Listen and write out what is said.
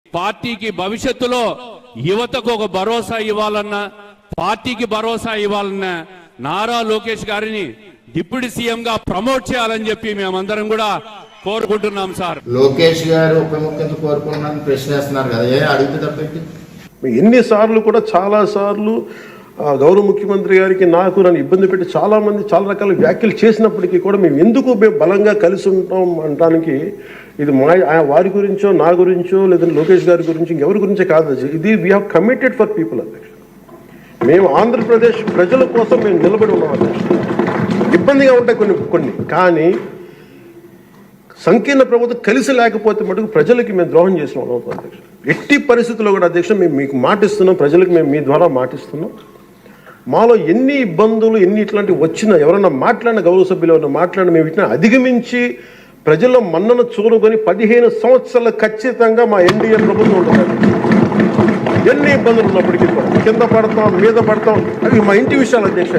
పార్టీకి భవిష్యత్తులో యువతకు ఒక భరోసా ఇవ్వాలన్నా, పార్టీకి భరోసా ఇవ్వాలన్నా నారా లోకేష్ గారిని డిప్యూటీ సీఎం గా ప్రమోట్ చేయాలని చెప్పి మేమందరం కూడా కోరుకుంటున్నాం సార్. లోకేష్ గారు ఉప ముఖ్యమంత్రి కోరుకున్నారని ప్రశ్నిస్తున్నారు కదా, అడిగితే తప్పేంటి? ఎన్నిసార్లు కూడా చాలా సార్లు గౌరవ ముఖ్యమంత్రి గారికి నాకు నన్ను ఇబ్బంది పెట్టి చాలా మంది చాలా రకాల వ్యాఖ్యలు చేసినప్పటికీ కూడా మేము బలంగా కలిసి ఉంటాం అనడానికి ఇది వారి గురించో నా గురించో లేదంటే లోకేష్ గారి గురించి ఇంకెవరి గురించే కాదు. ఇది we have committed for people అధ్యక్ష. మేము ఆంధ్రప్రదేశ్ ప్రజల కోసం మేము నిలబడి ఉన్నాం అధ్యక్ష. ఇబ్బందిగా ఉంటాయి కొన్ని కానీ సంకీర్ణ ప్రభుత్వం కలిసి లేకపోతే మటుకు ప్రజలకి మేము ద్రోహం చేసిన అవుతాం అధ్యక్ష. ఎట్టి పరిస్థితుల్లో కూడా అధ్యక్ష మేము మీకు మాటిస్తున్నాం, ప్రజలకు మేము మీ ద్వారా మాటిస్తున్నాం. మాలో ఎన్ని ఇబ్బందులు ఎన్ని ఇట్లాంటివి వచ్చినా ఎవరైనా మాట్లాడిన గౌరవ సభ్యులు ఎవరైనా మాట్లాడిన మేము ఇట్లా అధిగమించి ప్రజల మన్నను చూరుకొని 15 సంవత్సరాలు ఖచ్చితంగా మా ఎన్డీఏ ప్రభుత్వం ఉంటుంది. ఎన్ని ఇబ్బందులు ఉన్నప్పటికీ కింద పడతాం మీద పడతాం, అవి మా ఇంటి విషయాలు అధ్యక్ష.